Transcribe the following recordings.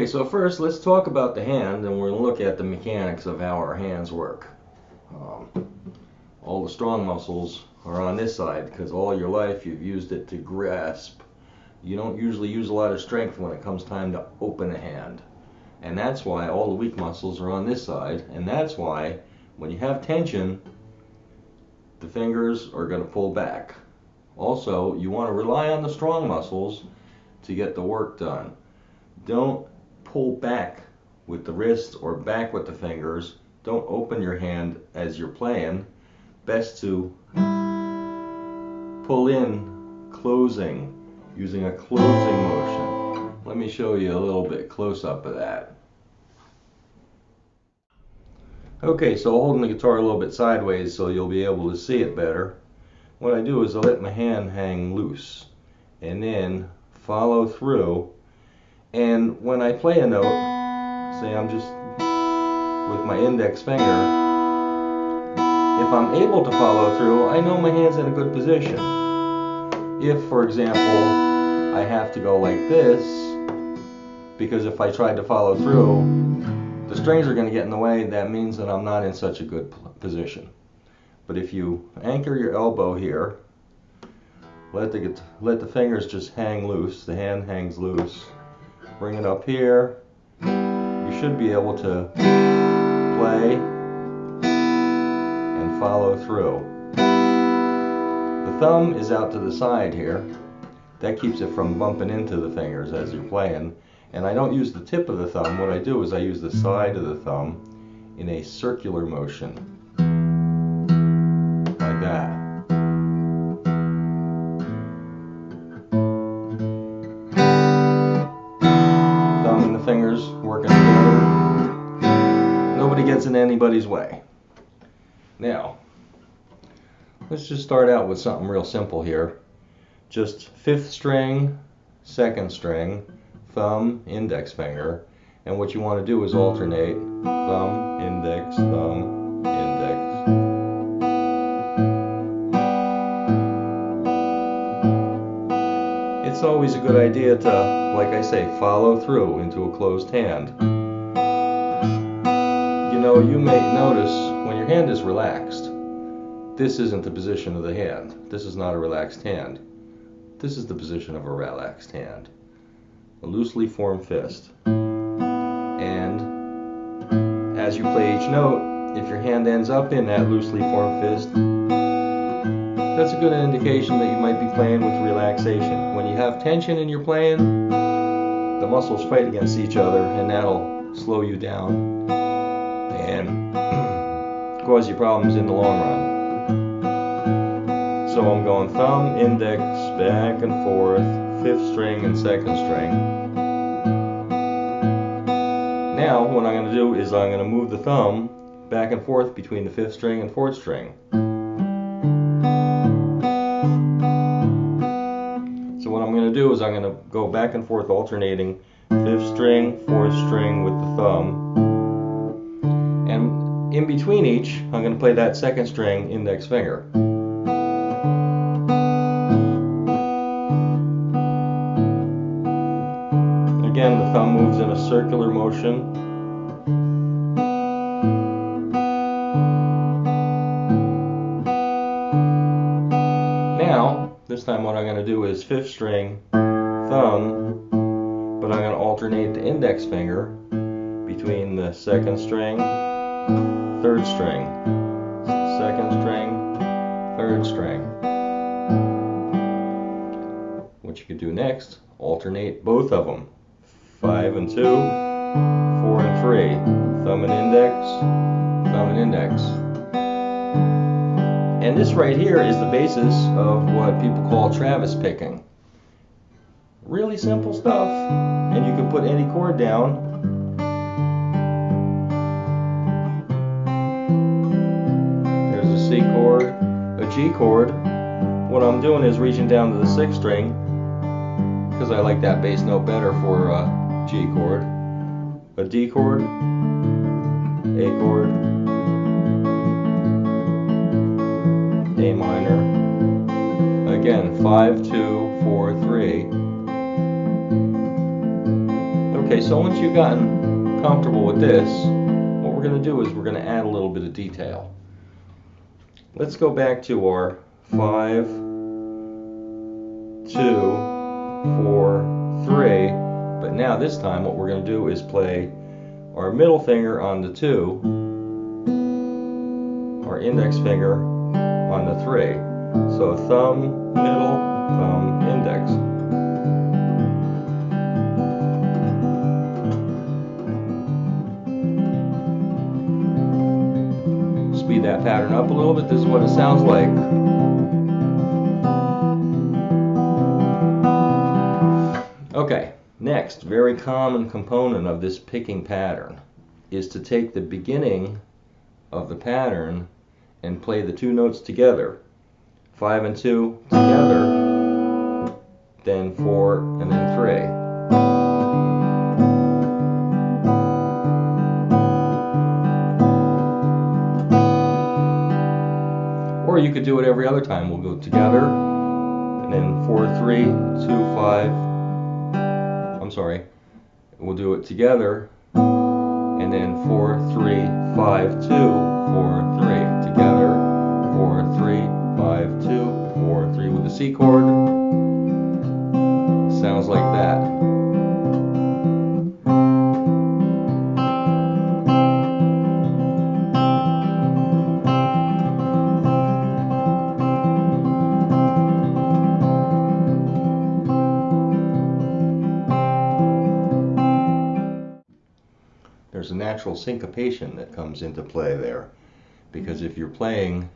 Okay, so first let's talk about the hand, and we're going to look at the mechanics of how our hands work. All the strong muscles are on this side because all your life you've used it to grasp. You don't usually use a lot of strength when it comes time to open a hand. And that's why all the weak muscles are on this side, and that's why when you have tension, the fingers are going to pull back. Also, you want to rely on the strong muscles to get the work done. Don't pull back with the wrist or back with the fingers. Don't open your hand as you're playing. Best to pull in, closing, using a closing motion. Let me show you a little bit close up of that. Okay, so holding the guitar a little bit sideways so you'll be able to see it better. What I do is I let my hand hang loose and then follow through. And when I play a note, say I'm just with my index finger, if I'm able to follow through, I know my hand's in a good position. If, for example, I have to go like this, because if I tried to follow through, the strings are going to get in the way. That means that I'm not in such a good position. But if you anchor your elbow here, let the fingers just hang loose, the hand hangs loose, bring it up here, you should be able to play and follow through. The thumb is out to the side here. That keeps it from bumping into the fingers as you're playing. And I don't use the tip of the thumb. What I do is I use the side of the thumb in a circular motion, like that. Thumb and the fingers working together. Nobody gets in anybody's way. Now, let's just start out with something real simple here. Just 5th string, 2nd string, thumb, index finger, and what you want to do is alternate thumb, index, thumb, index. It's always a good idea to, like I say, follow through into a closed hand. You know, you may notice when your hand is relaxed, this isn't the position of the hand. This is not a relaxed hand. This is the position of a relaxed hand. A loosely formed fist. And as you play each note, if your hand ends up in that loosely formed fist, that's a good indication that you might be playing with relaxation. When you have tension in your playing, the muscles fight against each other, and that'll slow you down and cause you problems in the long run. So I'm going thumb, index, back and forth, 5th string and 2nd string. Now what I'm going to do is I'm going to move the thumb back and forth between the 5th string and 4th string. So what I'm going to do is I'm going to go back and forth alternating 5th string, 4th string with the thumb. And in between each, I'm going to play that 2nd string index finger. Again, the thumb moves in a circular motion. Now, this time what I'm going to do is 5th string, thumb, but I'm going to alternate the index finger between the 2nd string, 3rd string, 2nd string, 3rd string. What you could do next, alternate both of them. 5 and 2, 4 and 3, thumb and index, thumb and index. And this right here is the basis of what people call Travis picking. Really simple stuff, and you can put any chord down. There's a C chord, a G chord. What I'm doing is reaching down to the 6th string, because I like that bass note better for G chord, a D chord, A chord, A minor, again 5, 2, 4, 3. Okay, so once you've gotten comfortable with this, what we're going to do is we're going to add a little bit of detail. Let's go back to our 5, 2, 4, 3, but now this time what we're going to do is play our middle finger on the 2, our index finger on the 3. So thumb, middle, thumb, index. Speed that pattern up a little bit. This is what it sounds like. Okay, next, very common component of this picking pattern is to take the beginning of the pattern and play the 2 notes together. 5 and 2 together, then 4 and then 3. Or you could do it every other time. We'll go together, and then 4, 3, 2, 5. I'm sorry. We'll do it together, and then 4, 3, 5, 2, 4, 3. Together, 4, 3, 5, 2, 4, 3 with the C chord. Sounds like that. There's a natural syncopation that comes into play there, because if you're playing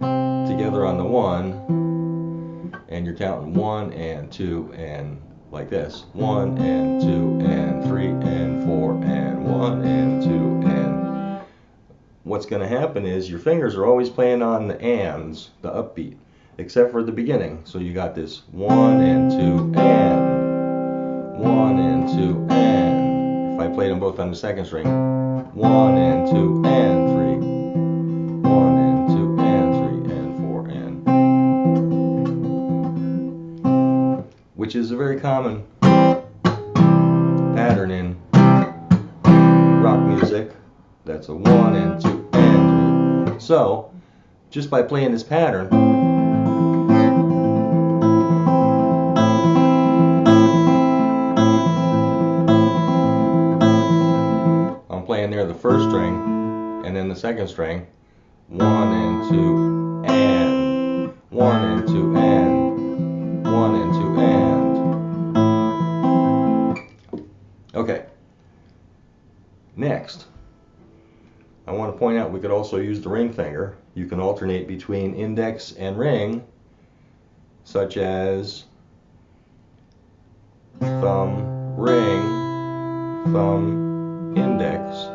together on the 1 and you're counting 1 and 2 and like this, 1 and 2 and 3 and 4 and 1 and 2, and what's going to happen is your fingers are always playing on the ands, the upbeat, except for the beginning. So you got this 1 and 2 and 1 and 2 and. If I played them both on the second string, 1 and 2 and 3, 1 and 2 and 3 and 4 and, which is a very common pattern in rock music. That's a 1 and 2 and 3. So just by playing this pattern, playing there the first string and then the second string, 1 and 2 and 1 and 2 and 1 and 2 and. Okay, next I want to point out we could also use the ring finger. You can alternate between index and ring, such as thumb, ring, thumb, index.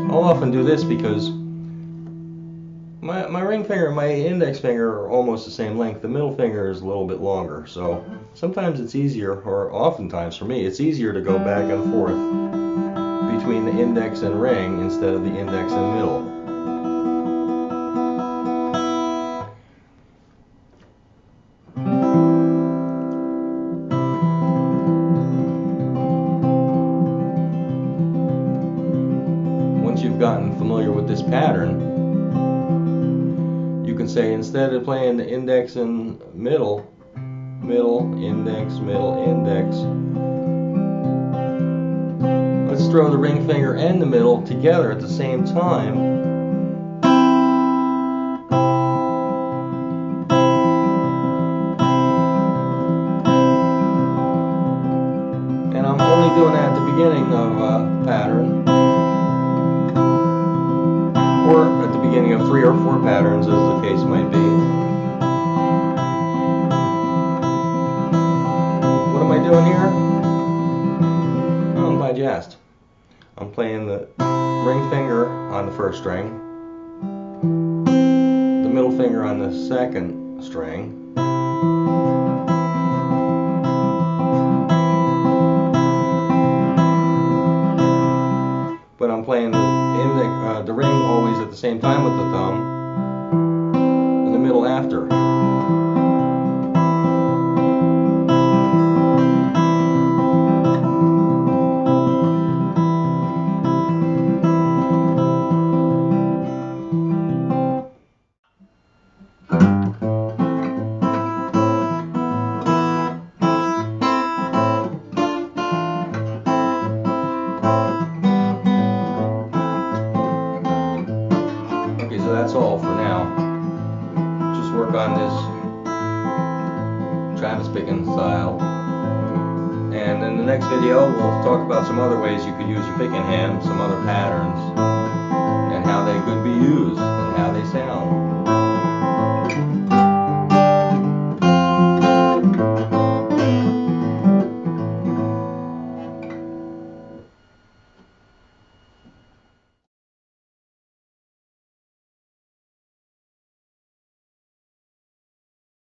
I'll often do this because my ring finger and my index finger are almost the same length. The middle finger is a little bit longer, so sometimes it's easier, or oftentimes for me, it's easier to go back and forth between the index and ring instead of the index and middle. You've gotten familiar with this pattern, you can say, instead of playing the index and middle, middle, index, let's throw the ring finger and the middle together at the same time. And I'm only doing that at the beginning of a pattern, or at the beginning of 3 or 4 patterns, as the case might be. What am I doing here? Oh, I'm glad you asked. I'm playing the ring finger on the first string, the middle finger on the second string, but I'm playing the ring always at the same time with the thumb, and the middle after. so that's all for now. Just work on this Travis picking style. And in the next video, we'll talk about some other ways you could use your picking hand, some other patterns, and how they could be used, and how they sound.